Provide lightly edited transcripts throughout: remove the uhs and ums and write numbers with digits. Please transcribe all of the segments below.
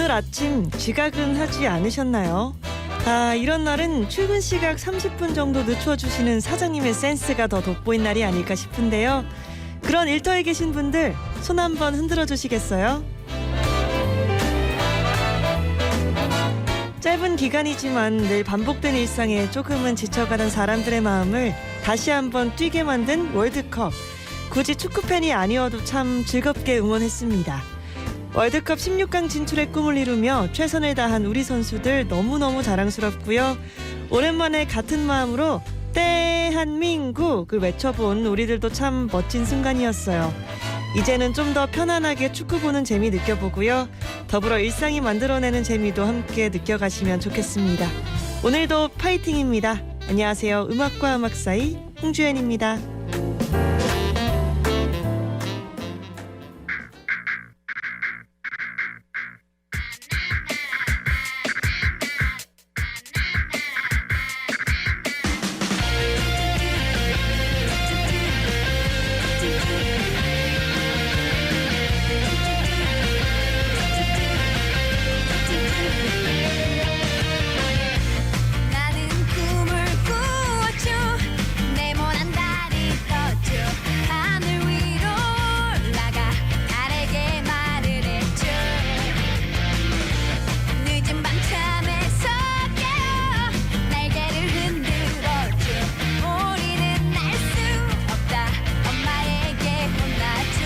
오늘 아침 지각은 하지 않으셨나요? 이런 날은 출근 시각 30분 정도 늦춰주시는 사장님의 센스가 더 돋보인 날이 아닐까 싶은데요. 그런 일터에 계신 분들 손 한번 흔들어 주시겠어요? 짧은 기간이지만 늘 반복된 일상에 조금은 지쳐가는 사람들의 마음을 다시 한번 뛰게 만든 월드컵. 굳이 축구팬이 아니어도 참 즐겁게 응원했습니다. 월드컵 16강 진출의 꿈을 이루며 최선을 다한 우리 선수들 너무너무 자랑스럽고요. 오랜만에 같은 마음으로 대한민국을 외쳐본 우리들도 참 멋진 순간이었어요. 이제는 좀 더 편안하게 축구 보는 재미 느껴보고요. 더불어 일상이 만들어내는 재미도 함께 느껴가시면 좋겠습니다. 오늘도 파이팅입니다. 안녕하세요. 음악과 음악 사이 홍주연입니다. 나는 꿈을 꾸었죠. 네모난 달이 떴죠. 하늘 위로 올라가 달에게 말을 했죠. 늦은 밤참에서 깨어 날개를 흔들었죠. 우리는 날 수 없다 엄마에게 혼났죠.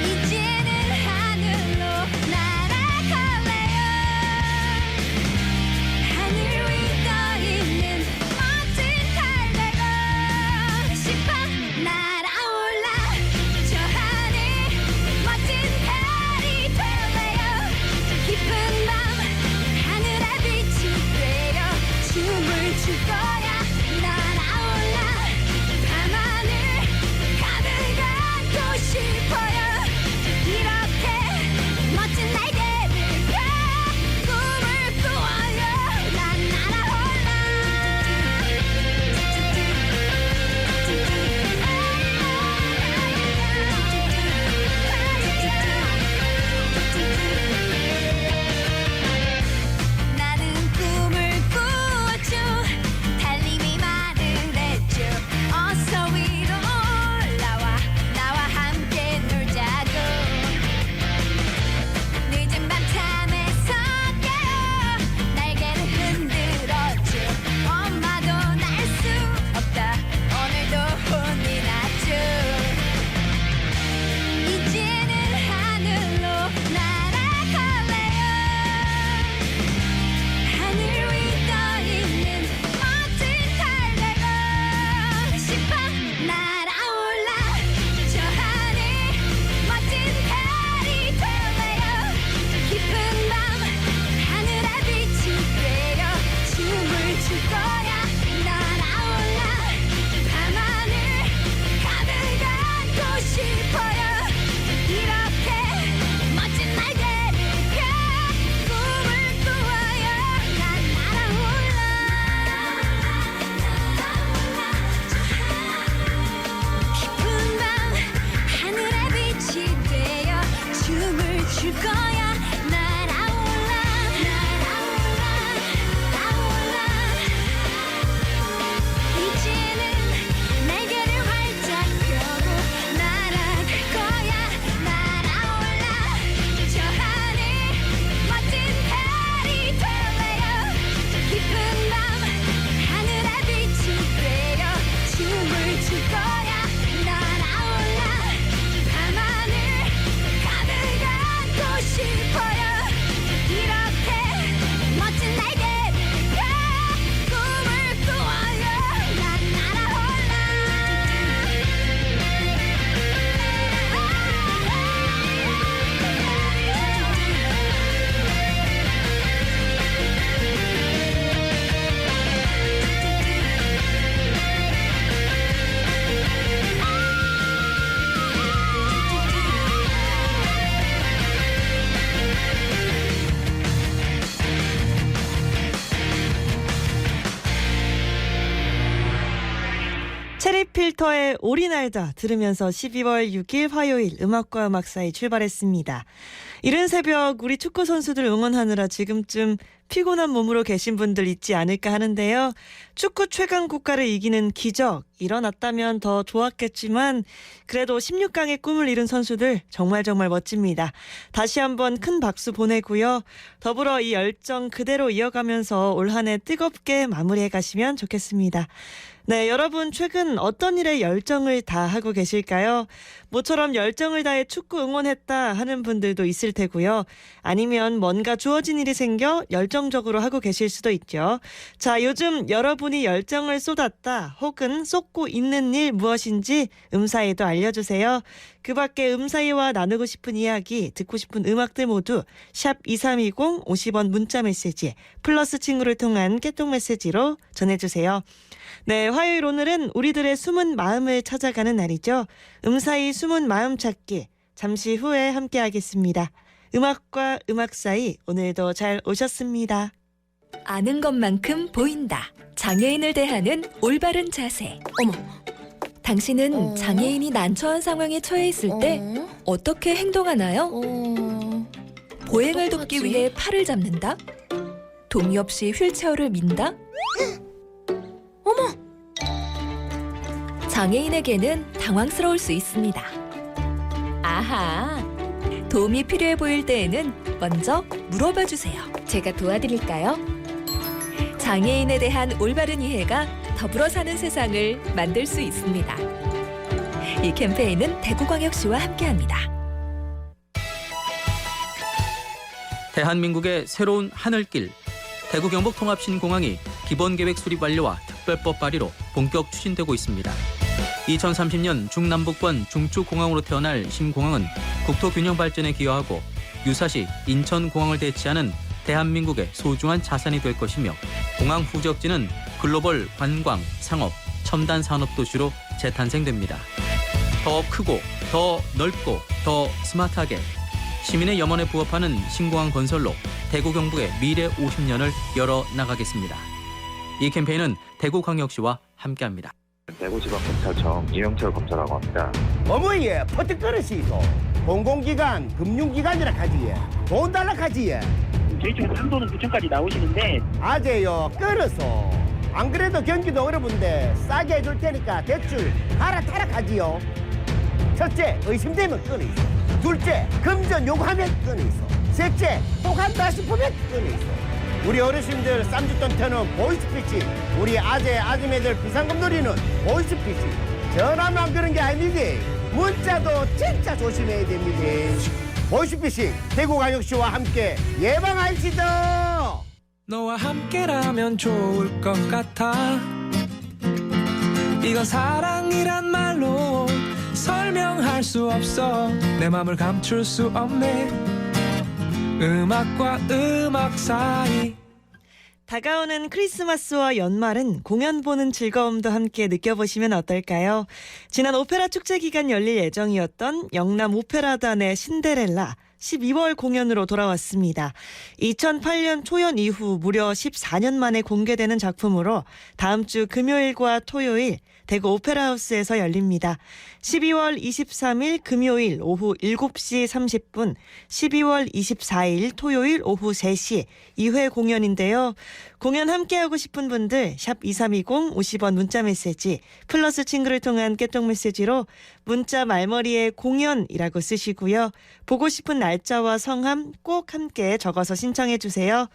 이제는 하늘로 날아갈래요. 하늘 위 떠있는 멋진 달 되고 싶어. 날아올라 저 하늘 멋진 달이 될래요. 깊은 밤 하늘의 빛이 되어 춤을 출 거야. 날아올라 밤하늘 가득 안고 싶어요. 이렇게 멋진 날개를 펴 꿈을 꾸어요. 난 날아올라. 나는 꿈을 꾸었죠. 달님이 말을 했죠. 어서 위로 올라와 나와 함께 놀자고. 늦은 밤참에서 깨어 날개를 흔들었죠. 엄마도 날 수 없다 오늘도 혼이 났죠. 이제는 하늘로 날아갈래요. 하늘 위 떠있는 멋진 달 되고 싶어. 날아올라 저 하늘 멋진 달이 될래요. 깊은 밤 하늘의 빛이 되어 춤을 출 거야. 날아올라 밤하늘 가득 안고 싶어요. 이렇게 멋진 날개를 펴 꿈을 꾸어요. 난 날아올라. 깊은 밤 하늘의 빛이 되어 춤을 출 거야. 날아올라 날아올라 날아올라. 이제는 날개를 활짝 펴고 날아갈 거야. 날아올라 저 하늘 멋진 달이 될래요. 깊은 밤 하늘의 빛이 되어 춤을 출 거야. 날아올라 밤하늘 가득 안고 싶어요. 이렇게 멋진 날개를 펴 꿈을 꾸어요. 난 날아올라. 체리필터의 오리 날다 들으면서 12월 6일 화요일 음악과 음악 사이 출발했습니다. 이른 새벽 우리 축구 선수들 응원하느라 지금쯤 피곤한 몸으로 계신 분들 있지 않을까 하는데요. 축구 최강 국가를 이기는 기적 일어났다면 더 좋았겠지만 그래도 16강의 꿈을 이룬 선수들 정말 멋집니다. 다시 한번 큰 박수 보내고요. 더불어 이 열정 그대로 이어가면서 올 한 해 뜨겁게 마무리해 가시면 좋겠습니다. 네, 여러분 최근 어떤 일에 열정을 다하고 계실까요? 모처럼 열정을 다해 축구 응원했다 하는 분들도 있을 테고요. 아니면 뭔가 주어진 일이 생겨 열정적으로 하고 계실 수도 있죠. 자, 요즘 여러분이 열정을 쏟았다 혹은 쏟고 있는 일 무엇인지 음사이도 알려주세요. 그 밖에 음사이와 나누고 싶은 이야기, 듣고 싶은 음악들 모두 샵 2320 50원 문자 메시지 플러스 친구를 통한 깨톡 메시지로 전해주세요. 네, 화요일 오늘은 우리들의 숨은 마음을 찾아가는 날이죠. 음사이 숨은 마음 찾기 잠시 후에 함께하겠습니다. 음악과 음악 사이 오늘도 잘 오셨습니다. 아는 것만큼 보인다. 장애인을 대하는 올바른 자세. 어머, 당신은 장애인이 난처한 상황에 처해 있을 때 어떻게 행동하나요? 보행을 돕기 위해 팔을 잡는다? 동의 없이 휠체어를 민다? 어머! 장애인에게는 당황스러울 수 있습니다. 아하! 도움이 필요해 보일 때에는 먼저 물어봐 주세요. 제가 도와드릴까요? 장애인에 대한 올바른 이해가 더불어 사는 세상을 만들 수 있습니다. 이 캠페인은 대구광역시와 함께합니다. 대한민국의 새로운 하늘길 대구 경북 통합신공항이 기본계획 수립 완료와 특별법 발의로 본격 추진되고 있습니다. 2030년 중남북권 중추공항으로 태어날 신공항은 국토균형 발전에 기여하고 유사시 인천공항을 대체하는 대한민국의 소중한 자산이 될 것이며 공항 후적지는 글로벌 관광, 상업, 첨단 산업 도시로 재탄생됩니다. 더 크고 더 넓고 더 스마트하게 시민의 염원에 부합하는 신공항 건설로 대구 경북의 미래 50년을 열어나가겠습니다. 이 캠페인은 대구광역시와 함께합니다. 대구지방검찰청 이영철 검사라고 합니다. 어머니 퍼뜩거리시소 공공기관 금융기관이라 하지 돈 달라 하지 저희 쪽에서 한도는 부천까지 나오시는데 아재요 끌어서 안 그래도 경기도 어려운데 싸게 해줄 테니까 대출 갈아타라 하지요. 첫째 의심되면 끊어있어. 둘째 금전 요구하면 끊어있어. 셋째 또 간다 싶으면 끊어있어. 우리 어르신들 쌈짓돈 터는 보이스피치, 우리 아재 아줌매들 비상금 놀이는 보이스피치. 전화만 그런 게 아니지 문자도 진짜 조심해야 됩니다. 보이스피싱 대구광역시와 함께 예방할지도. 너와 함께라면 좋을 것 같아. 이건 사랑이란 말로 설명할 수 없어. 내 맘을 감출 수 없네. 음악과 음악 사이. 다가오는 크리스마스와 연말은 공연 보는 즐거움도 함께 느껴보시면 어떨까요? 지난 오페라 축제 기간 열릴 예정이었던 영남 오페라단의 신데렐라 12월 공연으로 돌아왔습니다. 2008년 초연 이후 무려 14년 만에 공개되는 작품으로 다음 주 금요일과 토요일 대구 오페라하우스에서 열립니다. 12월 23일 금요일 오후 7시 30분, 12월 24일 토요일 오후 3시 2회 공연인데요. 공연 함께하고 싶은 분들 샵 2320 50원 문자메시지 플러스 친구를 통한 깨톡 메시지로 문자 말머리에 공연이라고 쓰시고요. 보고 싶은 날짜와 성함 꼭 함께 적어서 신청해 주세요.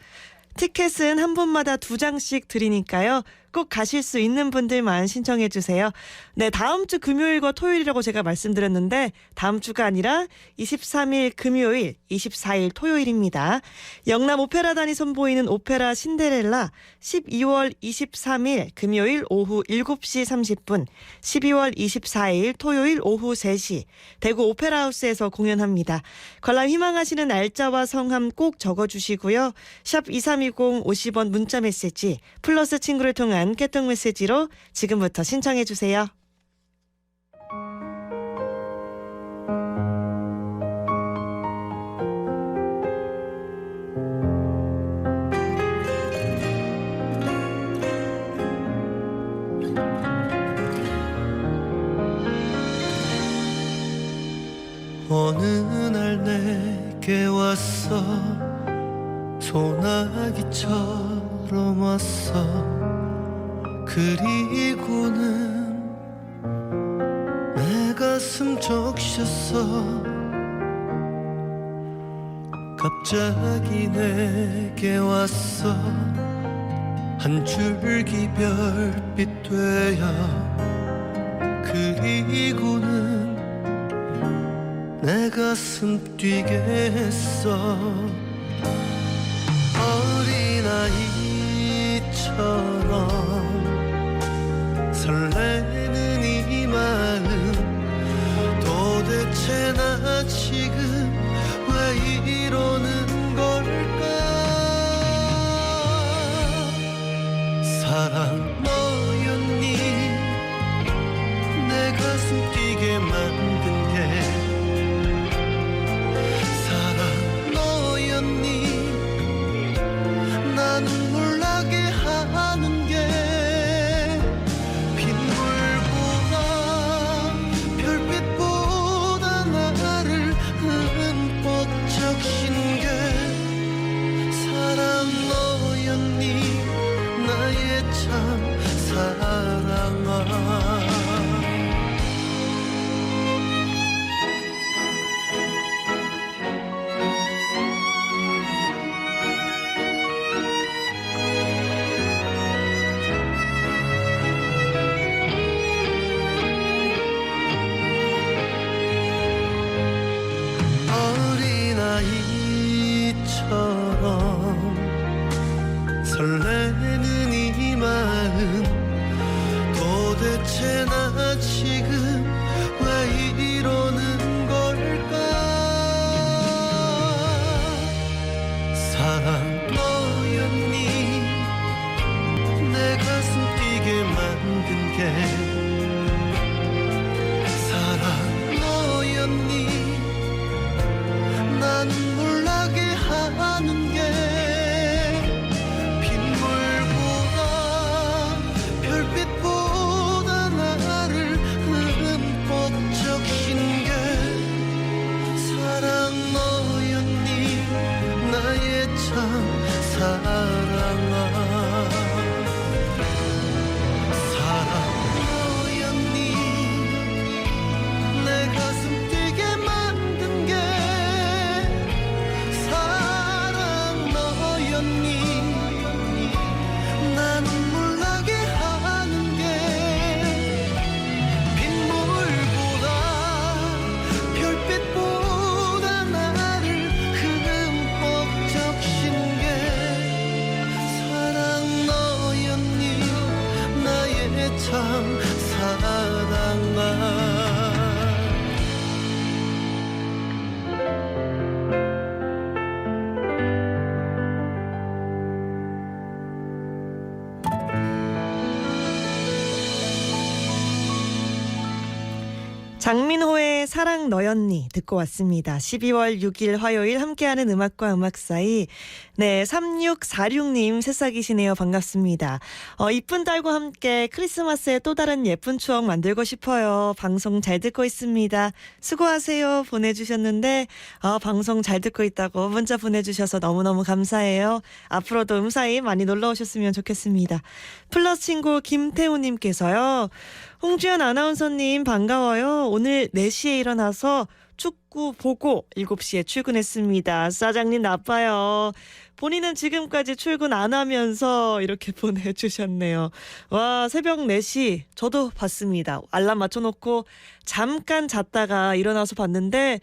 티켓은 한 분마다 2장씩 드리니까요. 꼭 가실 수 있는 분들만 신청해 주세요. 네, 다음 주 금요일과 토요일이라고 제가 말씀드렸는데 다음 주가 아니라 23일 금요일, 24일 토요일입니다. 영남 오페라단이 선보이는 오페라 신데렐라 12월 23일 금요일 오후 7시 30분, 12월 24일 토요일 오후 3시 대구 오페라하우스에서 공연합니다. 관람 희망하시는 날짜와 성함 꼭 적어주시고요. 샵 2320 50원 문자메시지 플러스 친구를 통한 깨톡 메시지로 지금부터 신청해 주세요. 어느 날 내게 와 왔어 소나기처럼 왔어 그리고는 내 가슴 적셨어 갑자기 내게 왔어 한 줄기 별빛 되어 그리고는 내 가슴 뛰게 했어 어린아이처럼 설레는 이 마음 도대체 나 지금 왜 이러는 걸까 사랑 너였니 내 가슴 뛰게 만든 게 나 눈물 나게 하는 게 빗물보다 별빛보다 나를 흠뻑 적신 게 사랑 너였니 나의 참 사랑아 어린아이처럼 설레는 이 마음 도대체 나 지금 왜 이러는 걸까 사랑 너였니 내 가슴 뛰게 만든 게 사랑 너였니 나 눈물 나게 하는 게 빗물보다 별빛보다 나를 흠뻑 적신 게 사랑 너였니 나의 참 사랑아 사랑 너였니 내 가슴 뛰게 만든 게 나 눈물 나게 하는 게 빗물보다 별빛보다 나를 흠뻑 적신 게 사랑 너였니 나의 참 사랑아 장민호의 사랑 너였니 듣고 왔습니다. 12월 6일 화요일 함께하는 음악과 음악 사이. 네, 3646님 새싹이시네요. 반갑습니다. 이쁜 딸과 함께 크리스마스에 또 다른 예쁜 추억 만들고 싶어요. 방송 잘 듣고 있습니다. 수고하세요 보내주셨는데 방송 잘 듣고 있다고 문자 보내주셔서 너무너무 감사해요. 앞으로도 음사히 많이 놀러오셨으면 좋겠습니다. 플러스 친구 김태우님께서요. 홍주연 아나운서님 반가워요. 오늘 4시에 일어나서 축구 보고 7시에 출근했습니다. 사장님 나빠요. 본인은 지금까지 출근 안 하면서 이렇게 보내주셨네요. 와, 새벽 4시 저도 봤습니다. 알람 맞춰놓고 잠깐 잤다가 일어나서 봤는데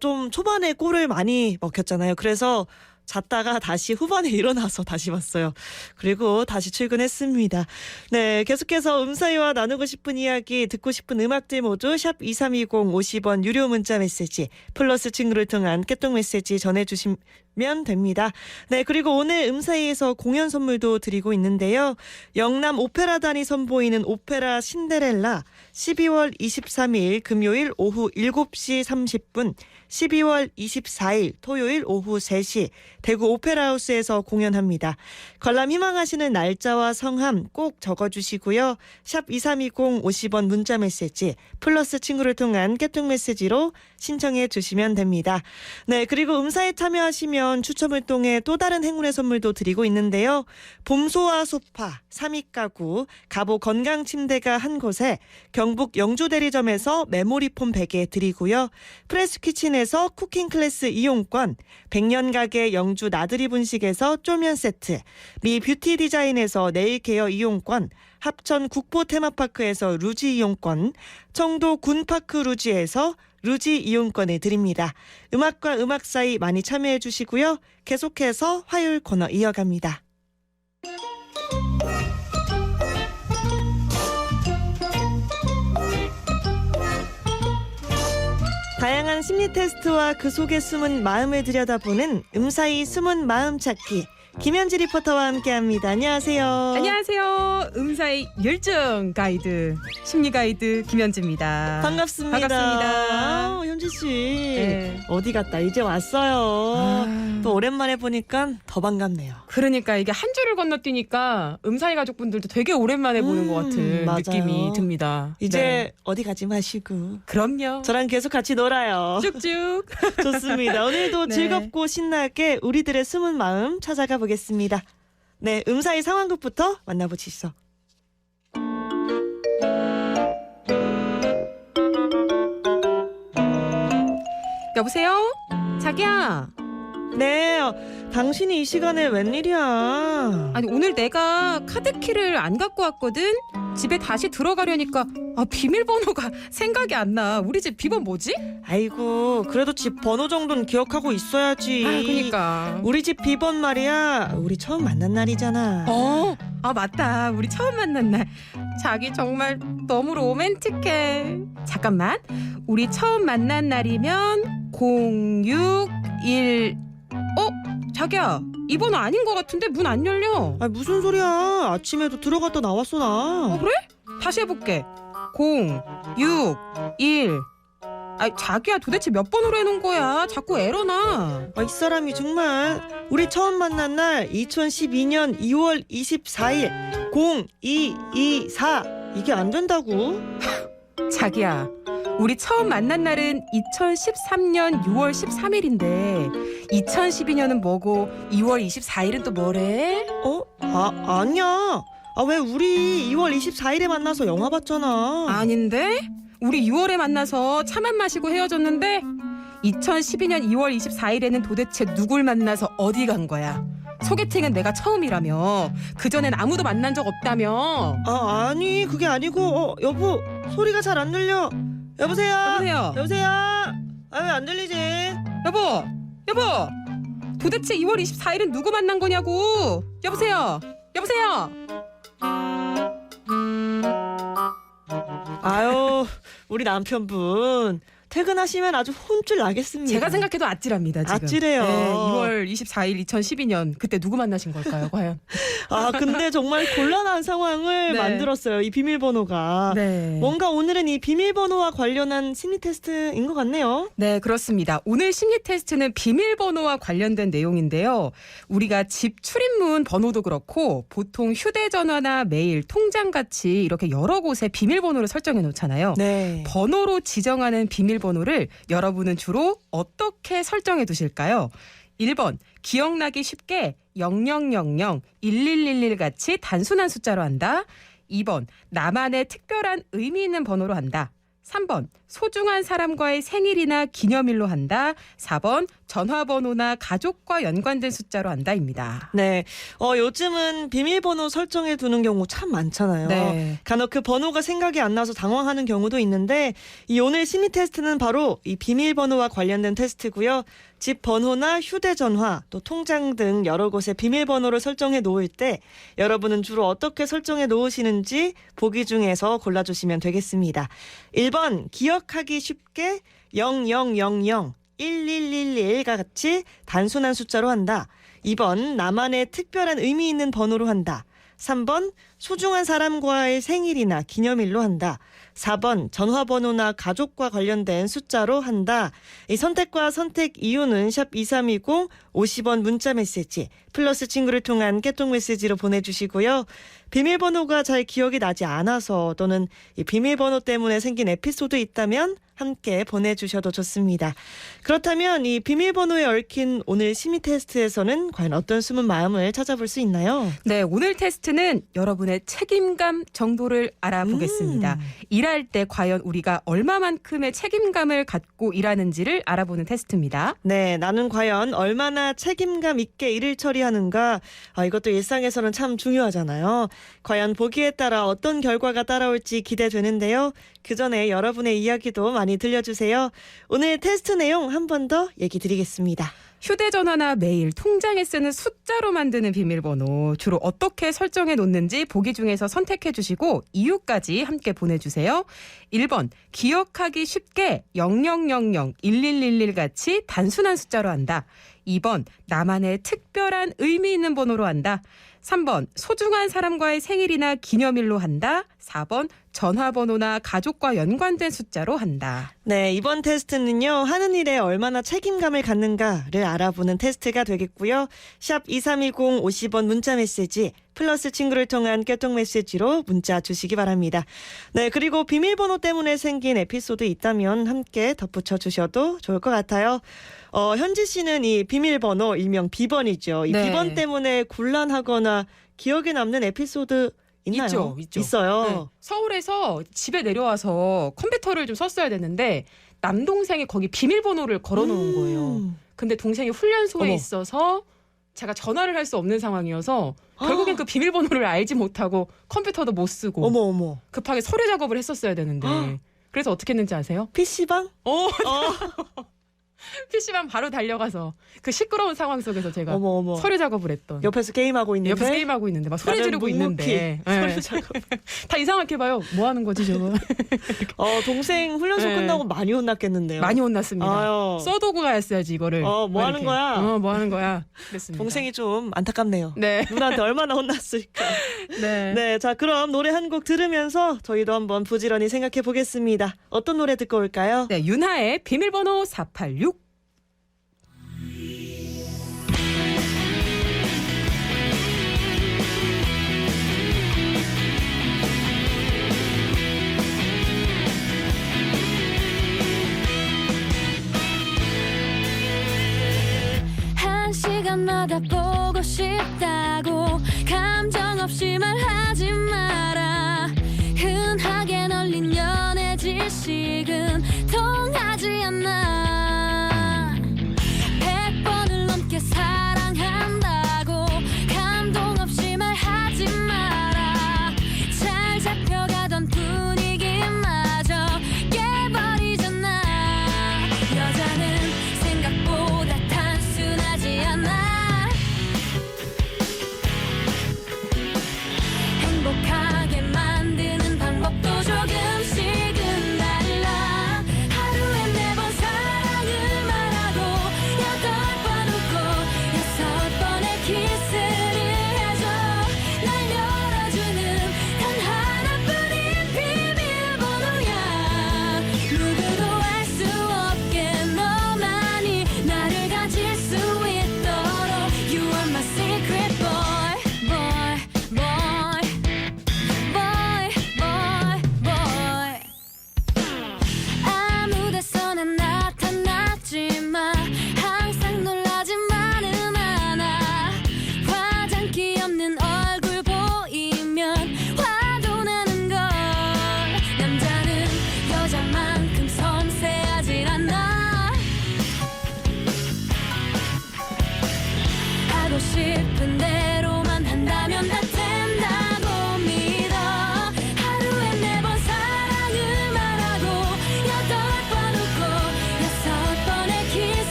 좀 초반에 골을 많이 먹혔잖아요. 그래서 잤다가 다시 후반에 일어나서 다시 봤어요. 그리고 다시 출근했습니다. 네, 계속해서 음사이와 나누고 싶은 이야기, 듣고 싶은 음악들 모두 샵 2320 50원 유료 문자 메시지, 플러스 친구를 통한 깨톡 메시지 전해주시면 면 됩니다. 네, 그리고 오늘 음사이에서 공연 선물도 드리고 있는데요. 영남 오페라단이 선보이는 오페라 신데렐라 12월 23일 금요일 오후 7시 30분, 12월 24일 토요일 오후 3시 대구 오페라하우스에서 공연합니다. 관람 희망하시는 날짜와 성함 꼭 적어주시고요. 샵 2320 50원 문자 메시지 플러스 친구를 통한 깨톡 메시지로 신청해 주시면 됩니다. 네, 그리고 음사에 참여하시면 추첨을 통해 또 다른 행운의 선물도 드리고 있는데요. 봄소와 소파, 3위 가구, 가보 건강침대가 한 곳에 경북 영주대리점에서 메모리폼 베개 드리고요. 프레스키친에서 쿠킹 클래스 이용권, 100년 가게 영주 나들이 분식에서 쪼면 세트, 미 뷰티 디자인에서 네일 케어 이용권, 합천 국보 테마파크에서 루지 이용권, 청도 군파크 루지에서 루지 이용권을 드립니다. 음악과 음악 사이 많이 참여해 주시고요. 계속해서 화요일 코너 이어갑니다. 다양한 심리 테스트와 그 속에 숨은 마음을 들여다보는 음사이 숨은 마음 찾기. 김현지 리포터와 함께합니다. 안녕하세요. 안녕하세요. 음사의 열정 가이드, 심리 가이드 김현지입니다. 반갑습니다. 반갑습니다. 현지 씨. 네. 어디 갔다 이제 왔어요. 또 오랜만에 보니까 더 반갑네요. 그러니까 이게 한 줄을 건너뛰니까 음사이 가족분들도 되게 오랜만에 보는 것 같은 맞아요. 느낌이 듭니다. 이제 네. 어디 가지 마시고 그럼요. 저랑 계속 같이 놀아요. 쭉쭉. 좋습니다. 오늘도 네. 즐겁고 신나게 우리들의 숨은 마음 찾아가 보겠습니다. 네, 음사의 상황극부터 만나보시죠. 여보세요? 자기야. 네, 당신이 이 시간에 웬일이야? 아니 오늘 내가 카드키를 안 갖고 왔거든. 집에 다시 들어가려니까 비밀번호가 생각이 안 나. 우리 집 비번 뭐지? 아이고, 그래도 집 번호 정도는 기억하고 있어야지. 그러니까. 우리 집 비번 말이야. 우리 처음 만난 날이잖아. 맞다. 우리 처음 만난 날. 자기 정말 너무 로맨틱해. 잠깐만. 우리 처음 만난 날이면 061. 자기야. 이 번호 아닌 것 같은데 문 안 열려. 아, 무슨 소리야? 아침에도 들어갔다 나왔어 나. 그래? 다시 해볼게. 0, 6, 1. 자기야 도대체 몇 번으로 해놓은 거야? 자꾸 에러나. 이 사람이 정말. 우리 처음 만난 날 2012년 2월 24일 0224. 이게 안 된다고? 자기야, 우리 처음 만난 날은 2013년 6월 13일인데 2012년은 뭐고 2월 24일은 또 뭐래? 아니야. 왜 우리 2월 24일에 만나서 영화 봤잖아. 아닌데? 우리 6월에 만나서 차만 마시고 헤어졌는데 2012년 2월 24일에는 도대체 누굴 만나서 어디 간 거야? 소개팅은 내가 처음이라며. 그전엔 아무도 만난 적 없다며. 아니 그게 아니고 여보 소리가 잘 안 들려. 여보세요? 여보세요? 왜 안 들리지? 여보 도대체 2월 24일은 누구 만난 거냐고. 여보세요? 아유, 우리 남편분 퇴근하시면 아주 혼쭐 나겠습니다. 제가 생각해도 아찔합니다 지금. 아찔해요. 네, 2월 24일 2012년 그때 누구 만나신 걸까요 과연? 근데 정말 곤란한 상황을 네. 만들었어요. 이 비밀번호가. 네. 뭔가 오늘은 이 비밀번호와 관련한 심리 테스트인 것 같네요. 네, 그렇습니다. 오늘 심리 테스트는 비밀번호와 관련된 내용인데요. 우리가 집 출입문 번호도 그렇고 보통 휴대전화나 메일, 통장같이 이렇게 여러 곳에 비밀번호를 설정해 놓잖아요. 네. 번호로 지정하는 비밀번호를 여러분은 주로 어떻게 설정해 두실까요? 1번, 기억나기 쉽게 0000, 1111 같이 단순한 숫자로 한다. 2번, 나만의 특별한 의미 있는 번호로 한다. 3번, 소중한 사람과의 생일이나 기념일로 한다. 4번, 전화번호나 가족과 연관된 숫자로 한다입니다. 네. 요즘은 비밀번호 설정해 두는 경우 참 많잖아요. 네. 간혹 그 번호가 생각이 안 나서 당황하는 경우도 있는데 이 오늘 심리 테스트는 바로 이 비밀번호와 관련된 테스트고요. 집 번호나 휴대전화, 또 통장 등 여러 곳에 비밀번호를 설정해 놓을 때 여러분은 주로 어떻게 설정해 놓으시는지 보기 중에서 골라주시면 되겠습니다. 1번, 기억하기 쉽게 0000, 1111과 같이 단순한 숫자로 한다. 2번 나만의 특별한 의미 있는 번호로 한다. 3번 소중한 사람과의 생일이나 기념일로 한다. 4번 전화번호나 가족과 관련된 숫자로 한다. 이 선택과 선택 이유는 샵 2320 50원 문자 메시지 플러스 친구를 통한 깨톡 메시지로 보내주시고요. 비밀번호가 잘 기억이 나지 않아서 또는 이 비밀번호 때문에 생긴 에피소드 있다면 함께 보내주셔도 좋습니다. 그렇다면 이 비밀번호에 얽힌 오늘 심리 테스트에서는 과연 어떤 숨은 마음을 찾아볼 수 있나요? 네, 오늘 테스트는 여러분의 책임감 정도를 알아보겠습니다. 일할 때 과연 우리가 얼마만큼의 책임감을 갖고 일하는지를 알아보는 테스트입니다. 네, 나는 과연 얼마나 책임감 있게 일을 처리하는가. 이것도 일상에서는 참 중요하잖아요. 과연 보기에 따라 어떤 결과가 따라올지 기대되는데요. 그 전에 여러분의 이야기도 많이 들려주세요. 오늘 테스트 내용 한 번 더 얘기 드리겠습니다. 휴대전화나 메일, 통장에 쓰는 숫자로 만드는 비밀번호 주로 어떻게 설정해 놓는지 보기 중에서 선택해 주시고 이유까지 함께 보내주세요. 1번 기억하기 쉽게 0000, 1111 같이 단순한 숫자로 한다. 2번 나만의 특별한 의미 있는 번호로 한다. 3번 소중한 사람과의 생일이나 기념일로 한다. 4번 전화번호나 가족과 연관된 숫자로 한다. 네, 이번 테스트는요. 하는 일에 얼마나 책임감을 갖는가를 알아보는 테스트가 되겠고요. 샵 2320 50원 문자 메시지 플러스 친구를 통한 깨톡 메시지로 문자 주시기 바랍니다. 네, 그리고 비밀번호 때문에 생긴 에피소드 있다면 함께 덧붙여 주셔도 좋을 것 같아요. 현지 씨는 이 비밀번호 일명 비번이죠. 이 네. 비번 때문에 곤란하거나 기억에 남는 에피소드 있나요? 있죠. 있어요. 네. 서울에서 집에 내려와서 컴퓨터를 좀 썼어야 됐는데 남동생이 거기 비밀번호를 걸어놓은 거예요. 근데 동생이 훈련소에 어머. 있어서 제가 전화를 할 수 없는 상황이어서 결국엔 그 비밀번호를 알지 못하고 컴퓨터도 못 쓰고 어머. 급하게 서류 작업을 했었어야 되는데 그래서 어떻게 했는지 아세요? PC방? PC방 바로 달려가서 그 시끄러운 상황 속에서 제가 어머. 서류 작업을 했던 옆에서 게임하고 있는데. 옆에서 게임하고 있는데 막 소리 나는 지르고 묵묵히 있는데 서류 작업. 다 이상하게 봐요. 뭐 하는 거지 저거. 동생 훈련소 네. 끝나고 많이 혼났겠는데요. 많이 혼났습니다. 아유. 써도고 가였어야지 이거를. 뭐 막 하는 이렇게. 거야? 뭐 하는 거야? 그랬습니다. 동생이 좀 안타깝네요. 네. 누나한테 얼마나 혼났을까. 네. 네, 자 그럼 노래 한 곡 들으면서 저희도 한번 부지런히 생각해 보겠습니다. 어떤 노래 듣고 올까요? 네, 윤하의 비밀번호 486. 한 시간마다 보고 싶다고 감정 없이 말하지 마라. 흔하게 널린 연애 지식은 통하지 않아. 100번을 넘게 사랑한다고 감동 없이 말하지 마라. 잘 잡혀가던 분위기마저 깨버리잖아. 여자는 생각보다 단순하지 않아. 행복하게 만드는 방법도 조금씩은 달라.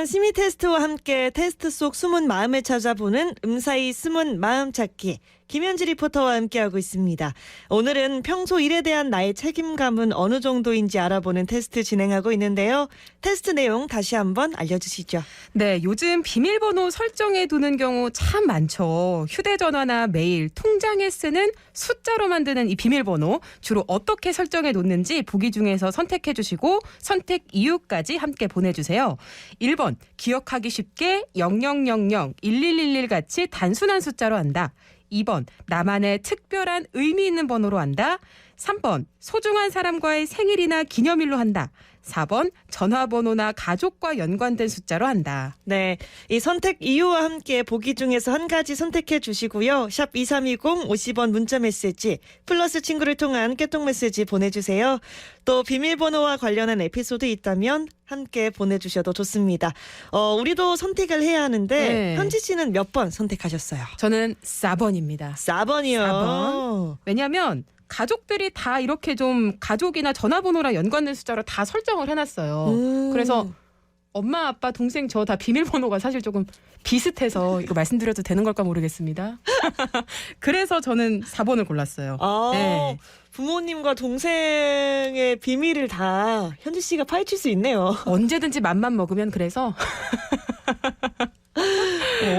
심리 테스트와 함께 테스트 속 숨은 마음을 찾아보는 음사이 숨은 마음 찾기. 김현지 리포터와 함께하고 있습니다. 오늘은 평소 일에 대한 나의 책임감은 어느 정도인지 알아보는 테스트 진행하고 있는데요. 테스트 내용 다시 한번 알려주시죠. 네, 요즘 비밀번호 설정해 두는 경우 참 많죠. 휴대전화나 메일, 통장에 쓰는 숫자로 만드는 이 비밀번호 주로 어떻게 설정해 놓는지 보기 중에서 선택해 주시고 선택 이유까지 함께 보내주세요. 1번, 기억하기 쉽게 0000, 1111 같이 단순한 숫자로 한다. 2번, 나만의 특별한 의미 있는 번호로 한다. 3번, 소중한 사람과의 생일이나 기념일로 한다. 4번, 전화번호나 가족과 연관된 숫자로 한다. 네, 이 선택 이유와 함께 보기 중에서 한 가지 선택해 주시고요. 샵 2320 50원 문자 메시지 플러스 친구를 통한 깨톡 메시지 보내주세요. 또 비밀번호와 관련한 에피소드 있다면 함께 보내주셔도 좋습니다. 우리도 선택을 해야 하는데 네. 현지 씨는 몇 번 선택하셨어요? 저는 4번입니다. 4번이요. 4번. 왜냐하면 가족들이 다 이렇게 좀 가족이나 전화번호랑 연관된 숫자로 다 설정을 해놨어요. 그래서 엄마, 아빠, 동생 저 다 비밀번호가 사실 조금 비슷해서 이거 말씀드려도 되는 걸까 모르겠습니다. 그래서 저는 4번을 골랐어요. 네. 부모님과 동생의 비밀을 다 현지 씨가 파헤칠 수 있네요. 언제든지 맘만 먹으면 그래서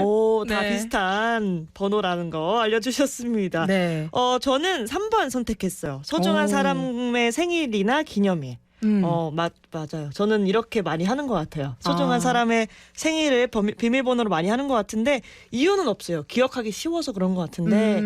오, 다 네. 비슷한 번호라는 거 알려주셨습니다. 네. 저는 3번 선택했어요. 소중한 오. 사람의 생일이나 기념일. 맞아요. 저는 이렇게 많이 하는 것 같아요. 소중한 사람의 생일을 비밀번호로 많이 하는 것 같은데 이유는 없어요. 기억하기 쉬워서 그런 것 같은데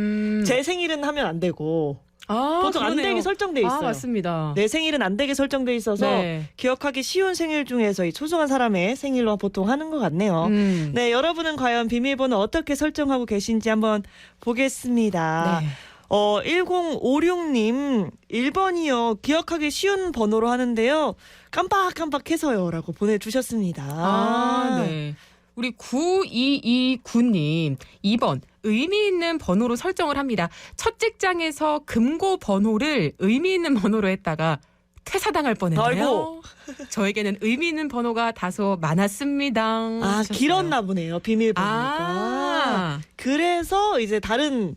제 생일은 하면 안 되고 보통 안 그러네요. 되게 설정돼 있어요. 맞습니다. 내 생일은 안 되게 설정돼 있어서 네. 기억하기 쉬운 생일 중에서 이 소중한 사람의 생일로 보통 하는 것 같네요. 네, 여러분은 과연 비밀번호 어떻게 설정하고 계신지 한번 보겠습니다. 네. 1056님 1번이요. 기억하기 쉬운 번호로 하는데요. 깜빡깜빡해서요. 라고 보내주셨습니다. 네. 우리 9229님 2번 의미 있는 번호로 설정을 합니다. 첫 직장에서 금고 번호를 의미 있는 번호로 했다가 퇴사당할 뻔했네요. 아이고. 저에게는 의미 있는 번호가 다소 많았습니다. 하셨어요. 길었나 보네요. 비밀번호가. 그래서 이제 다른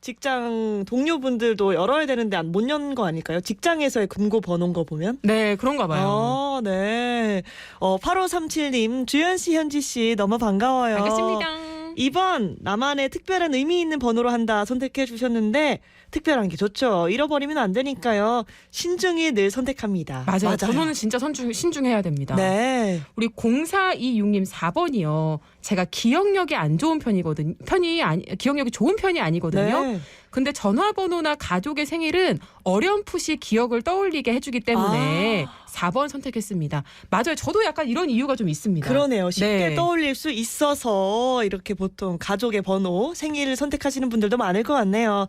직장 동료분들도 열어야 되는데 못 연 거 아닐까요? 직장에서의 금고 번호인 거 보면. 네, 그런가 봐요. 네. 8537님, 주현 씨, 현지 씨 너무 반가워요. 반갑습니다. 2번, 나만의 특별한 의미 있는 번호로 한다 선택해 주셨는데 특별한 게 좋죠. 잃어버리면 안 되니까요. 신중히 늘 선택합니다. 맞아요. 번호는 진짜 신중해야 됩니다. 네. 우리 0426님 4번이요. 제가 기억력이 안 좋은 기억력이 좋은 편이 아니거든요. 네. 근데 전화번호나 가족의 생일은 어렴풋이 기억을 떠올리게 해주기 때문에 4번 선택했습니다. 맞아요. 저도 약간 이런 이유가 좀 있습니다. 그러네요. 쉽게 네. 떠올릴 수 있어서 이렇게 보통 가족의 번호, 생일을 선택하시는 분들도 많을 것 같네요.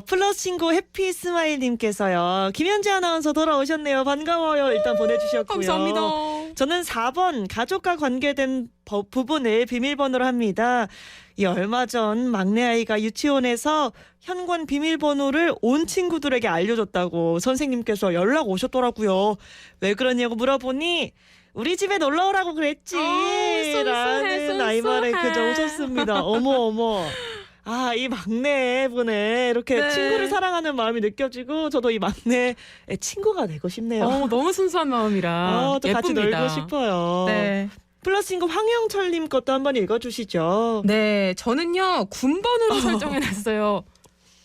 플러스 친구 해피 스마일님께서요. 김현지 아나운서 돌아오셨네요. 반가워요. 일단 보내주셨고요. 감사합니다. 저는 4번 가족과 관계된 부분을 비밀번호로 합니다. 이 얼마 전 막내 아이가 유치원에서 현관 비밀번호를 온 친구들에게 알려줬다고 선생님께서 연락 오셨더라고요. 왜 그러냐고 물어보니 우리 집에 놀러 오라고 그랬지. 라는 아이말에 그저 웃었습니다. 어머. 이 막내분의 이렇게 네. 친구를 사랑하는 마음이 느껴지고 저도 이 막내의 친구가 되고 싶네요. 너무 순수한 마음이라 또 같이 예쁩니다. 놀고 싶어요. 네. 플러스 친구 황영철님 것도 한번 읽어주시죠. 네, 저는요 군번호로 설정해놨어요.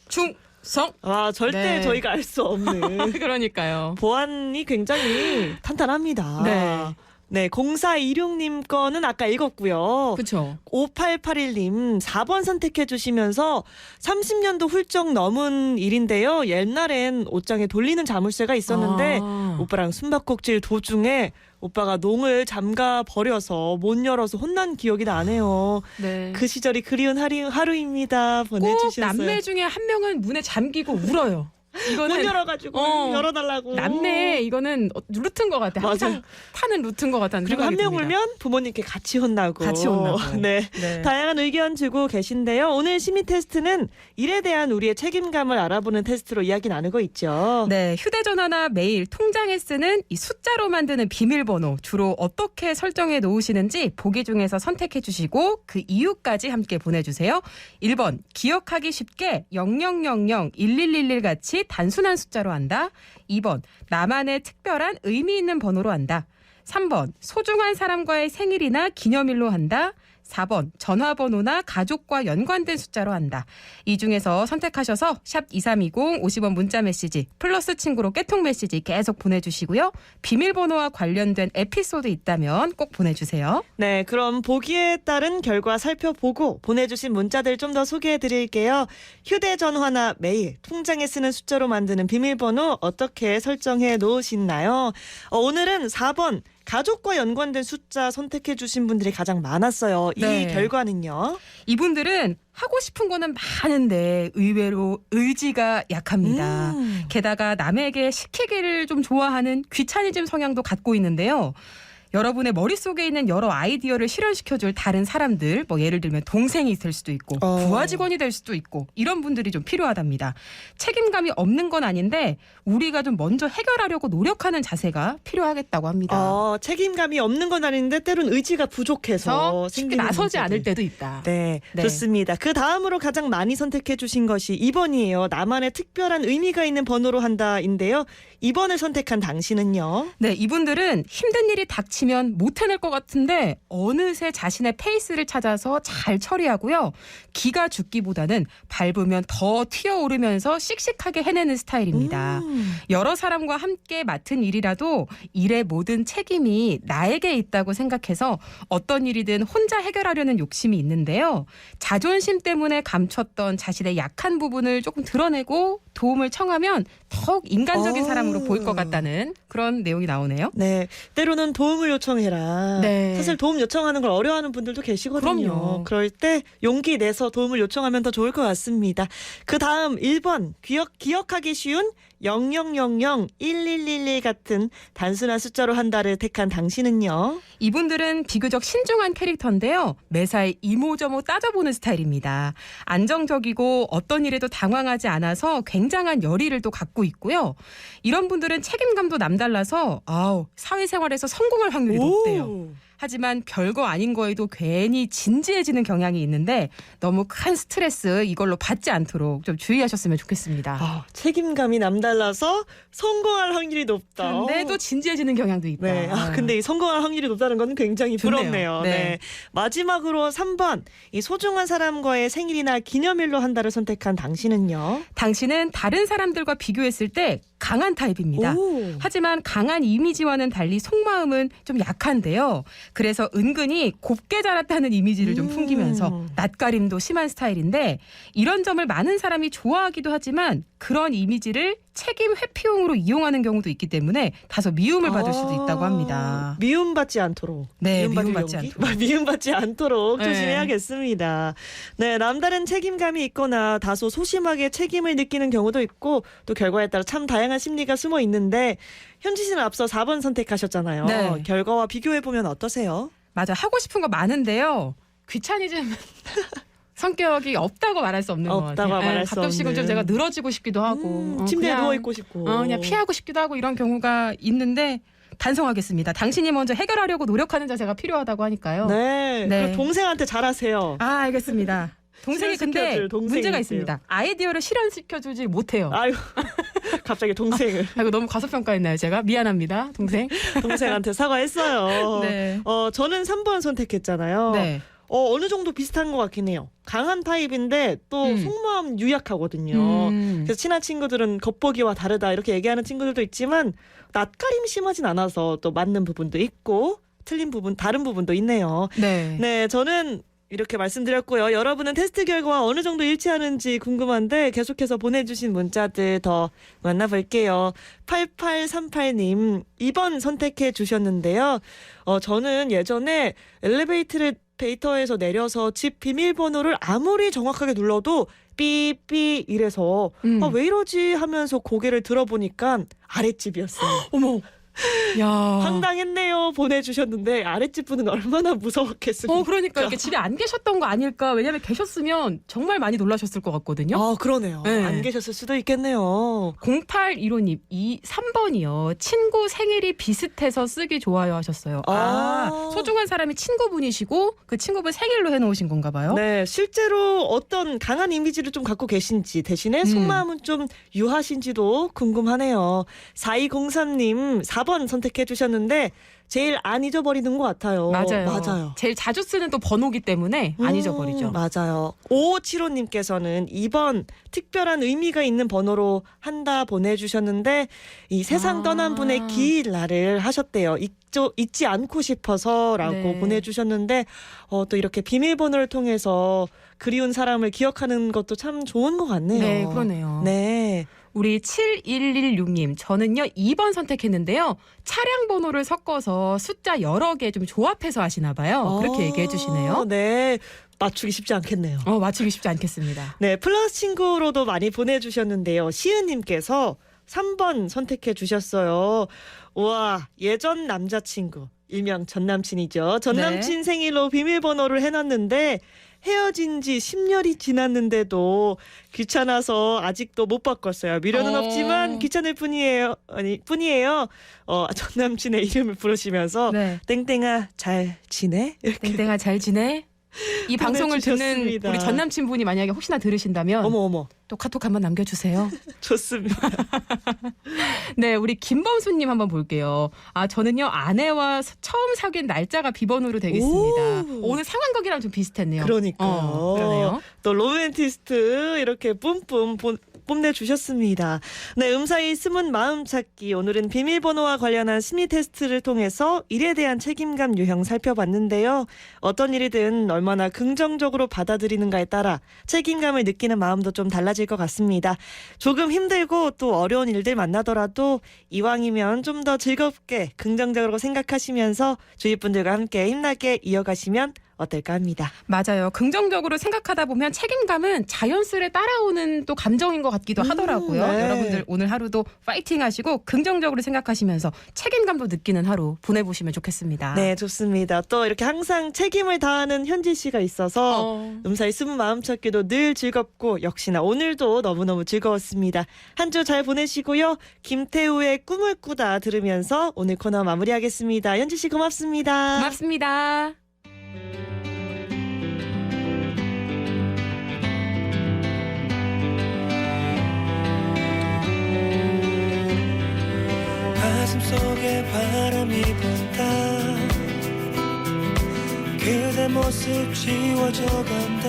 충성. 절대 네. 저희가 알 수 없는 그러니까요. 보안이 굉장히 탄탄합니다. 네. 네, 0426님 거는 아까 읽었고요. 그렇죠. 5881님 4번 선택해 주시면서 30년도 훌쩍 넘은 일인데요. 옛날엔 옷장에 돌리는 자물쇠가 있었는데 오빠랑 숨바꼭질 도중에 오빠가 농을 잠가 버려서 못 열어서 혼난 기억이 나네요. 네. 그 시절이 그리운 하루입니다. 꼭 보내주셨어요. 남매 중에 한 명은 문에 잠기고 울어요. 문 이거는 열어가지고 열어달라고. 남매 이거는 루트인 것 같아. 항상 맞아요. 타는 루트인 것 같다는 그리고 생각이 한 명 듭니다. 울면 부모님께 같이 혼나고. 같이 혼나고. 네. 네. 다양한 의견 주고 계신데요. 오늘 심리 테스트는 일에 대한 우리의 책임감을 알아보는 테스트로 이야기 나누고 있죠. 네, 휴대전화나 메일, 통장에 쓰는 이 숫자로 만드는 비밀번호 주로 어떻게 설정해 놓으시는지 보기 중에서 선택해 주시고 그 이유까지 함께 보내주세요. 1번, 기억하기 쉽게 0000-1111 같이 단순한 숫자로 한다. 2번, 나만의 특별한 의미 있는 번호로 한다. 3번, 소중한 사람과의 생일이나 기념일로 한다. 4번, 전화번호나 가족과 연관된 숫자로 한다. 이 중에서 선택하셔서 샵 2320 50원 문자 메시지 플러스 친구로 깨통 메시지 계속 보내주시고요. 비밀번호와 관련된 에피소드 있다면 꼭 보내주세요. 네, 그럼 보기에 따른 결과 살펴보고 보내주신 문자들 좀 더 소개해 드릴게요. 휴대전화나 메일, 통장에 쓰는 숫자로 만드는 비밀번호 어떻게 설정해 놓으시나요? 오늘은 4번 가족과 연관된 숫자 선택해 주신 분들이 가장 많았어요. 네. 이 결과는요? 이분들은 하고 싶은 거는 많은데 의외로 의지가 약합니다. 게다가 남에게 시키기를 좀 좋아하는 귀차니즘 성향도 갖고 있는데요. 여러분의 머릿속에 있는 여러 아이디어를 실현시켜줄 다른 사람들, 뭐 예를 들면 동생이 될 수도 있고 부하 직원이 될 수도 있고 이런 분들이 좀 필요하답니다. 책임감이 없는 건 아닌데 우리가 좀 먼저 해결하려고 노력하는 자세가 필요하겠다고 합니다. 책임감이 없는 건 아닌데 때론 의지가 부족해서 그래서 쉽게 생기는 나서지 문제들. 않을 때도 있다. 네, 네. 좋습니다. 그 다음으로 가장 많이 선택해 주신 것이 2번이에요. 나만의 특별한 의미가 있는 번호로 한다인데요. 2번을 선택한 당신은요? 네, 이분들은 힘든 일이 닥치면 못 해낼 것 같은데 어느새 자신의 페이스를 찾아서 잘 처리하고요. 기가 죽기보다는 밟으면 더 튀어오르면서 씩씩하게 해내는 스타일입니다. 여러 사람과 함께 맡은 일이라도 일의 모든 책임이 나에게 있다고 생각해서 어떤 일이든 혼자 해결하려는 욕심이 있는데요. 자존심 때문에 감췄던 자신의 약한 부분을 조금 드러내고 도움을 청하면 더욱 인간적인 사람으로 보일 것 같다는 그런 내용이 나오네요. 네, 때로는 도움을 요청해라. 네. 사실 도움 요청하는 걸 어려워하는 분들도 계시거든요. 그럼요. 그럴 때 용기 내서 도움을 요청하면 더 좋을 것 같습니다. 그 다음 1번 기억하기 쉬운 0000-1111 같은 단순한 숫자로 한다를 택한 당신은요? 이분들은 비교적 신중한 캐릭터인데요. 매사에 이모저모 따져보는 스타일입니다. 안정적이고 어떤 일에도 당황하지 않아서 굉장한 열의를 또 갖고 있고요. 이런 분들은 책임감도 남달라서 사회생활에서 성공할 확률이 높대요. 하지만 별거 아닌 거에도 괜히 진지해지는 경향이 있는데 너무 큰 스트레스 이걸로 받지 않도록 좀 주의하셨으면 좋겠습니다. 책임감이 남달라서 성공할 확률이 높다. 근데도 진지해지는 경향도 있다. 네. 근데 이 성공할 확률이 높다는 건 굉장히 좋네요. 부럽네요. 네. 네. 마지막으로 3번. 이 소중한 사람과의 생일이나 기념일로 한다를 선택한 당신은요? 당신은 다른 사람들과 비교했을 때 강한 타입입니다. 하지만 강한 이미지와는 달리 속마음은 좀 약한데요. 그래서 은근히 곱게 자랐다는 이미지를 좀 풍기면서 낯가림도 심한 스타일인데 이런 점을 많은 사람이 좋아하기도 하지만 그런 이미지를 책임 회피용으로 이용하는 경우도 있기 때문에 다소 미움을 받을 수도 있다고 합니다. 미움받지 않도록. 네, 미움받을 미움받지 용기? 않도록. 미움받지 않도록 네. 조심해야겠습니다. 네, 남다른 책임감이 있거나 다소 소심하게 책임을 느끼는 경우도 있고 또 결과에 따라 참 다양한 심리가 숨어 있는데 현지 씨는 앞서 4번 선택하셨잖아요. 네. 결과와 비교해보면 어떠세요? 맞아, 하고 싶은 거 많은데요. 귀차니즘 성격이 없다고 말할 수 없는 것 같아요. 없다고 말할 수 가끔씩은 없는. 좀 제가 늘어지고 싶기도 하고 침대에 그냥, 누워있고 싶고. 그냥 피하고 싶기도 하고 이런 경우가 있는데 반성하겠습니다. 당신이 먼저 해결하려고 노력하는 자세가 필요하다고 하니까요. 네. 네. 그럼 동생한테 잘하세요. 알겠습니다. 동생이 근데 실현시켜줄 동생이 문제가 있어요. 있습니다. 아이디어를 실현시켜주지 못해요. 아유, 갑자기 동생을. 아이고 너무 과소평가했나요 제가? 미안합니다. 동생한테 사과했어요. 네. 저는 3번 선택했잖아요. 네. 어느 정도 비슷한 것 같긴 해요. 강한 타입인데 또 속마음 유약하거든요. 그래서 친한 친구들은 겉보기와 다르다 이렇게 얘기하는 친구들도 있지만 낯가림 심하진 않아서 또 맞는 부분도 있고 틀린 부분, 다른 부분도 있네요. 네. 네, 저는 이렇게 말씀드렸고요. 여러분은 테스트 결과와 어느 정도 일치하는지 궁금한데 계속해서 보내주신 문자들 더 만나볼게요. 8838님 2번 선택해 주셨는데요. 저는 예전에 엘리베이터에서 내려서 집 비밀번호를 아무리 정확하게 눌러도 삐삐 이래서 왜 이러지 하면서 고개를 들어보니까 아랫집이었어요. 어머. 야. 황당했네요. 보내주셨는데 아랫집 분은 얼마나 무서웠겠습니까? 그러니까 이렇게 집에 안 계셨던 거 아닐까? 왜냐면 계셨으면 정말 많이 놀라셨을 것 같거든요. 그러네요. 네. 안 계셨을 수도 있겠네요. 0815님 3번이요. 친구 생일이 비슷해서 쓰기 좋아요 하셨어요. 소중한 사람이 친구분이시고 그 친구분 생일로 해놓으신 건가 봐요. 네, 실제로 어떤 강한 이미지를 좀 갖고 계신지 대신에 속마음은 좀 유하신지도 궁금하네요. 4203님 4번 선택해 주셨는데 제일 안 잊어버리는 것 같아요. 맞아요. 제일 자주 쓰는 또 번호기 때문에 안 잊어버리죠. 맞아요. 5575님께서는 2번 특별한 의미가 있는 번호로 한다 보내주셨는데 이 세상 떠난 분의 길 날을 하셨대요. 잊지 않고 싶어서라고 네. 보내주셨는데 또 이렇게 비밀번호를 통해서 그리운 사람을 기억하는 것도 참 좋은 것 같네요. 네, 그러네요. 네. 우리 7116님 저는요 2번 선택했는데요. 차량 번호를 섞어서 숫자 여러 개 좀 조합해서 하시나 봐요. 그렇게 얘기해 주시네요. 네. 맞추기 쉽지 않겠네요. 맞추기 쉽지 않겠습니다. 네, 플러스 친구로도 많이 보내주셨는데요. 시은님께서 3번 선택해 주셨어요. 우와, 예전 남자친구, 일명 전남친이죠. 전남친 네. 생일로 비밀번호를 해놨는데 헤어진 지 10년이 지났는데도 귀찮아서 아직도 못 바꿨어요. 미련은 없지만 귀찮을 뿐이에요. 전남친의 이름을 부르시면서 네. 땡땡아 잘 지내? 이렇게 땡땡아 잘 지내? 이 방송을 듣는 보내주셨습니다. 우리 전남친분이 만약에 혹시나 들으신다면 어머 또 카톡 한번 남겨주세요. 좋습니다. 네, 우리 김범수님 한번 볼게요. 저는요 아내와 처음 사귄 날짜가 비번으로 되겠습니다. 오늘 상황극이랑 좀 비슷했네요. 그러니까요. 그러네요. 또 로맨티스트 이렇게 뿜뿜 뽐내주셨습니다. 네, 음사이 숨은 마음 찾기. 오늘은 비밀번호와 관련한 심리 테스트를 통해서 일에 대한 책임감 유형 살펴봤는데요. 어떤 일이든 얼마나 긍정적으로 받아들이는가에 따라 책임감을 느끼는 마음도 좀 달라질 것 같습니다. 조금 힘들고 또 어려운 일들 만나더라도 이왕이면 좀 더 즐겁게 긍정적으로 생각하시면서 주위 분들과 함께 힘나게 이어가시면 어떨까 합니다. 맞아요. 긍정적으로 생각하다 보면 책임감은 자연스레 따라오는 또 감정인 것 같기도 하더라고요. 네. 여러분들 오늘 하루도 파이팅 하시고 긍정적으로 생각하시면서 책임감도 느끼는 하루 보내보시면 좋겠습니다. 네, 좋습니다. 또 이렇게 항상 책임을 다하는 현지 씨가 있어서 음사의 숨은 마음 찾기도 늘 즐겁고 역시나 오늘도 너무너무 즐거웠습니다. 한 주 잘 보내시고요. 김태우의 꿈을 꾸다 들으면서 오늘 코너 마무리하겠습니다. 현지 씨 고맙습니다. 고맙습니다. 가슴속에 바람이 분다 그대 모습 지워져 간다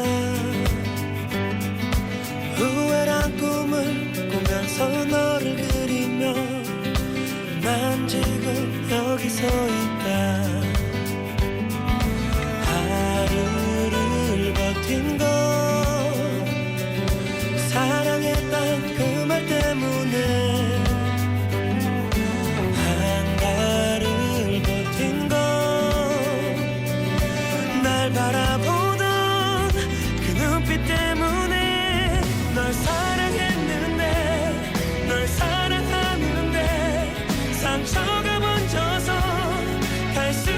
후회란 꿈을 꾸면서 너를 그리며 난 지금 여기 서 있다 하루를 버틴 건 사랑했단 그 말 때문에 한가를 버틴 건 날 바라보던 그 눈빛 때문에 널 사랑했는데 널 사랑하는데 상처가 번져서 갈 수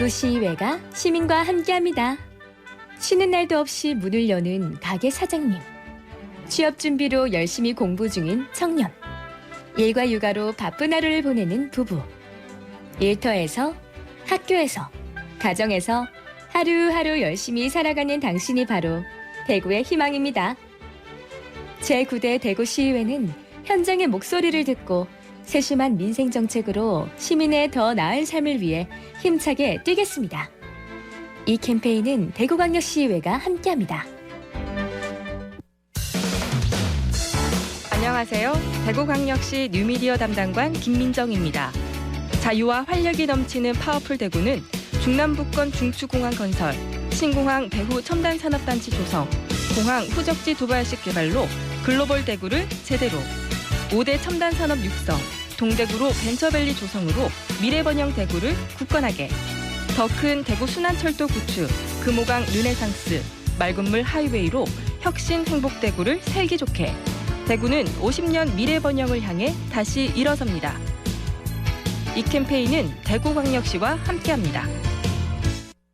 대구시의회가 시민과 함께합니다. 쉬는 날도 없이 문을 여는 가게 사장님, 취업 준비로 열심히 공부 중인 청년, 일과 육아로 바쁜 하루를 보내는 부부, 일터에서, 학교에서, 가정에서 하루하루 열심히 살아가는 당신이 바로 대구의 희망입니다. 제9대 대구시의회는 현장의 목소리를 듣고 세심한 민생정책으로 시민의 더 나은 삶을 위해 힘차게 뛰겠습니다. 이 캠페인은 대구광역시의회가 함께합니다. 안녕하세요. 대구광역시 뉴미디어 담당관 김민정입니다. 자유와 활력이 넘치는 파워풀 대구는 중남부권 중추공항 건설, 신공항 배후 첨단산업단지 조성, 공항 후적지 도발식 개발로 글로벌 대구를 제대로, 5대 첨단산업 육성, 동대구로 벤처밸리 조성으로 미래번영 대구를 굳건하게, 더 큰 대구 순환철도 구축, 금호강 르네상스, 맑은물 하이웨이로 혁신 행복대구를 살기 좋게, 대구는 50년 미래번영을 향해 다시 일어섭니다. 이 캠페인은 대구광역시와 함께합니다.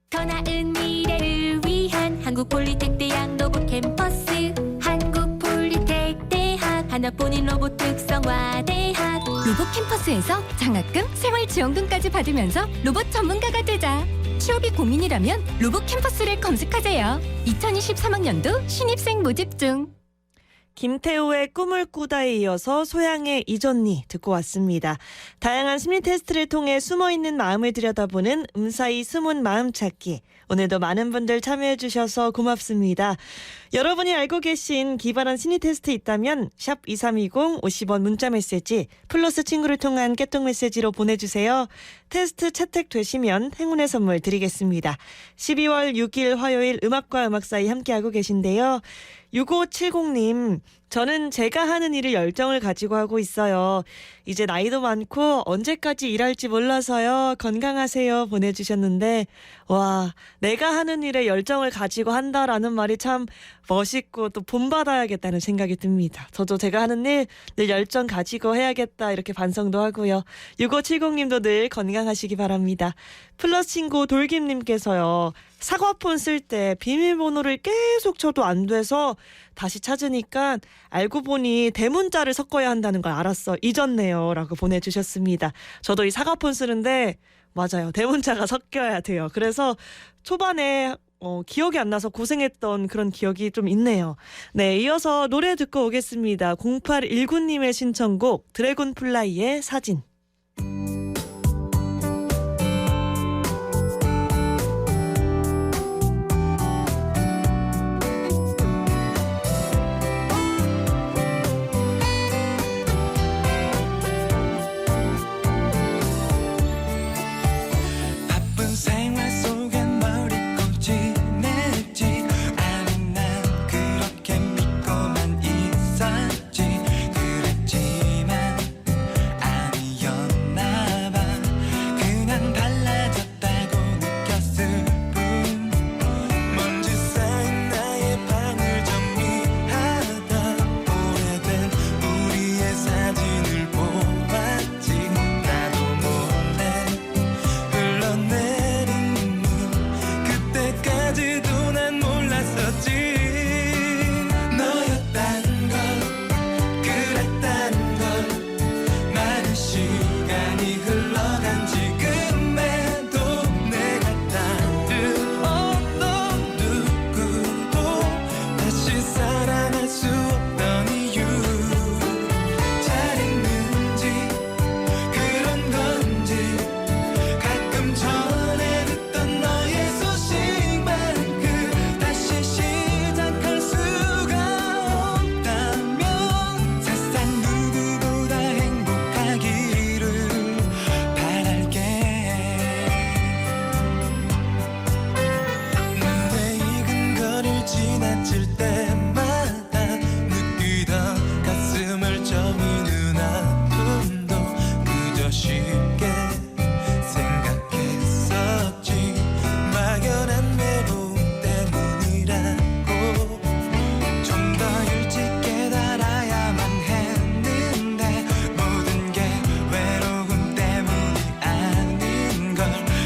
더 나은 미래를 위한 한국폴리텍대학 로봇 캠퍼스, 한국폴리텍대학 하나뿐인 로봇 특성화대학. 로봇 캠퍼스에서 장학금, 생활지원금까지 받으면서 로봇 전문가가 되자. 취업이 고민이라면 로봇 캠퍼스를 검색하세요. 2023학년도 신입생 모집 중. 김태우의 꿈을 꾸다에 이어서 소양의 이전니 듣고 왔습니다. 다양한 심리 테스트를 통해 숨어있는 마음을 들여다보는 음사이 숨은 마음 찾기. 오늘도 많은 분들 참여해 주셔서 고맙습니다. 여러분이 알고 계신 기발한 심리 테스트 있다면 샵 2320 50원 문자 메시지 플러스 친구를 통한 깨톡 메시지로 보내주세요. 테스트 채택되시면 행운의 선물 드리겠습니다. 12월 6일 화요일 음악과 음악 사이 함께하고 계신데요. 6570님, 저는 제가 하는 일을 열정을 가지고 하고 있어요. 이제 나이도 많고 언제까지 일할지 몰라서요. 건강하세요 보내주셨는데, 와, 내가 하는 일에 열정을 가지고 한다라는 말이 참 멋있고 또 본받아야겠다는 생각이 듭니다. 저도 제가 하는 일 늘 열정 가지고 해야겠다 이렇게 반성도 하고요. 6570님도 늘 건강하시기 바랍니다. 플러스 친구 돌김님께서요. 사과폰 쓸 때 비밀번호를 계속 쳐도 안 돼서 다시 찾으니까 알고 보니 대문자를 섞어야 한다는 걸 알았어. 잊었네요. 라고 보내주셨습니다. 저도 이 사과폰 쓰는데 맞아요. 대문자가 섞여야 돼요. 그래서 초반에 기억이 안 나서 고생했던 그런 기억이 좀 있네요. 네, 이어서 노래 듣고 오겠습니다. 0819님의 신청곡 드래곤플라이의 사진.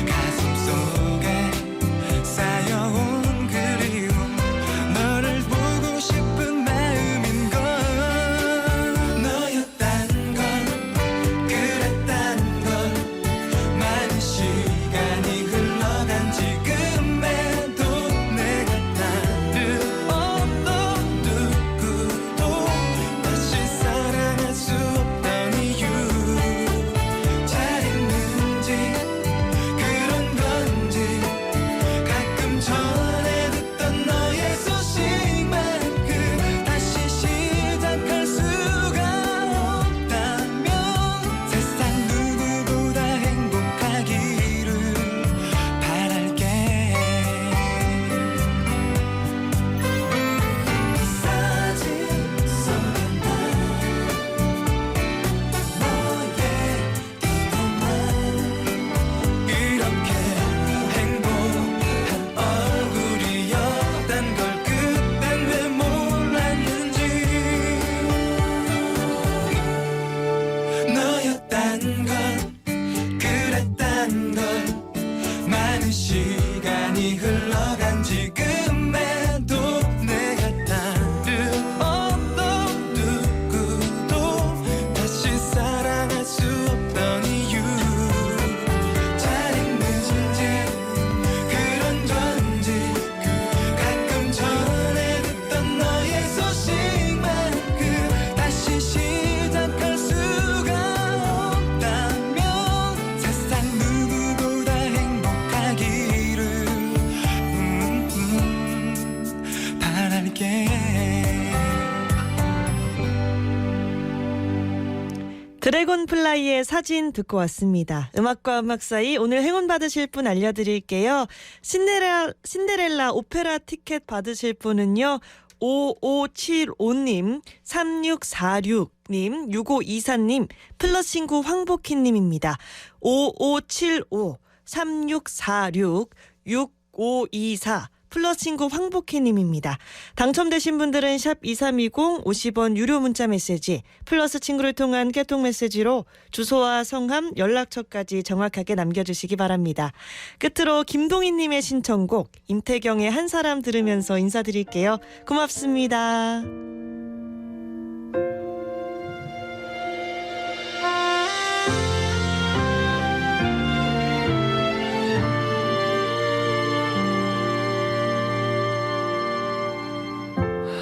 가슴 속 갈게. 드래곤플라이의 사진 듣고 왔습니다. 음악과 음악 사이 오늘 행운 받으실 분 알려드릴게요. 신데렐라 오페라 티켓 받으실 분은요. 5575님, 3646님, 6524님, 플러스 친구 황복희님입니다. 5575, 3646, 6524, 플러스 친구 황복희님입니다. 당첨되신 분들은 샵 2320 50원 유료 문자 메시지 플러스 친구를 통한 깨통 메시지로 주소와 성함, 연락처까지 정확하게 남겨주시기 바랍니다. 끝으로 김동희님의 신청곡 임태경의 한 사람 들으면서 인사드릴게요. 고맙습니다.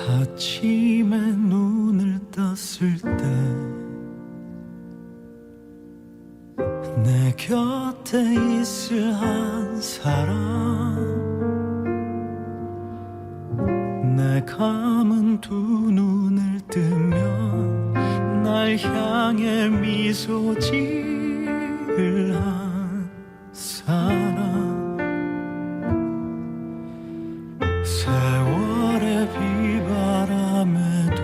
아침에 눈을 떴을 때 내 곁에 있을 한 사람, 내 감은 두 눈을 뜨면 날 향해 미소 지을 한 사람, 세월의 비바람에도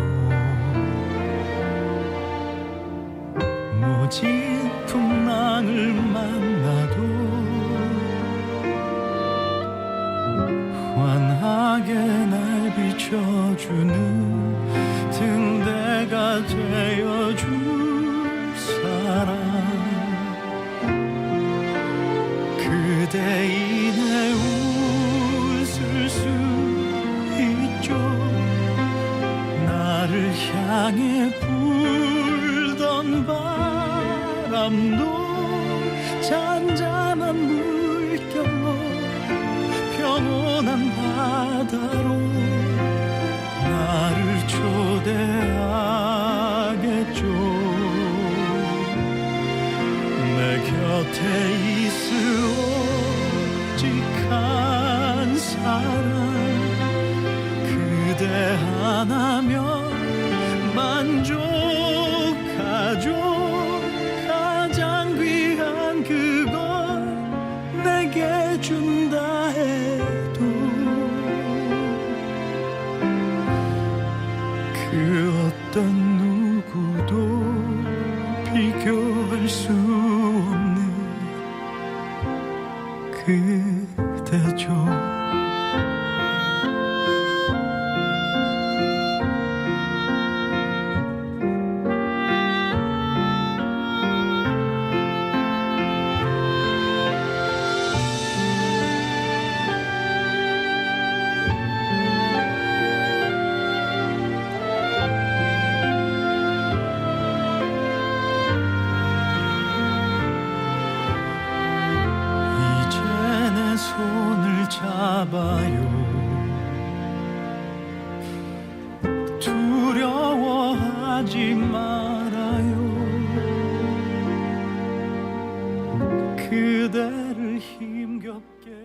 모진 풍랑을 만나도 환하게 날 비춰주는 등대가 되어줄 사람, 그대 인해 웃을 수 있죠. 나를 향해 불던 바람도 잔잔한 물결로 평온한 바다로 나를 초대하겠죠. 내 곁에 있을 오직한 사람, 그대 하나면 만족하죠. 가장 귀한 그걸 내게 준다 해도 그 어떤 누구도 비교할 수 없는 그대죠. 손을 잡아요. 두려워하지 말아요. 그대를 힘겹게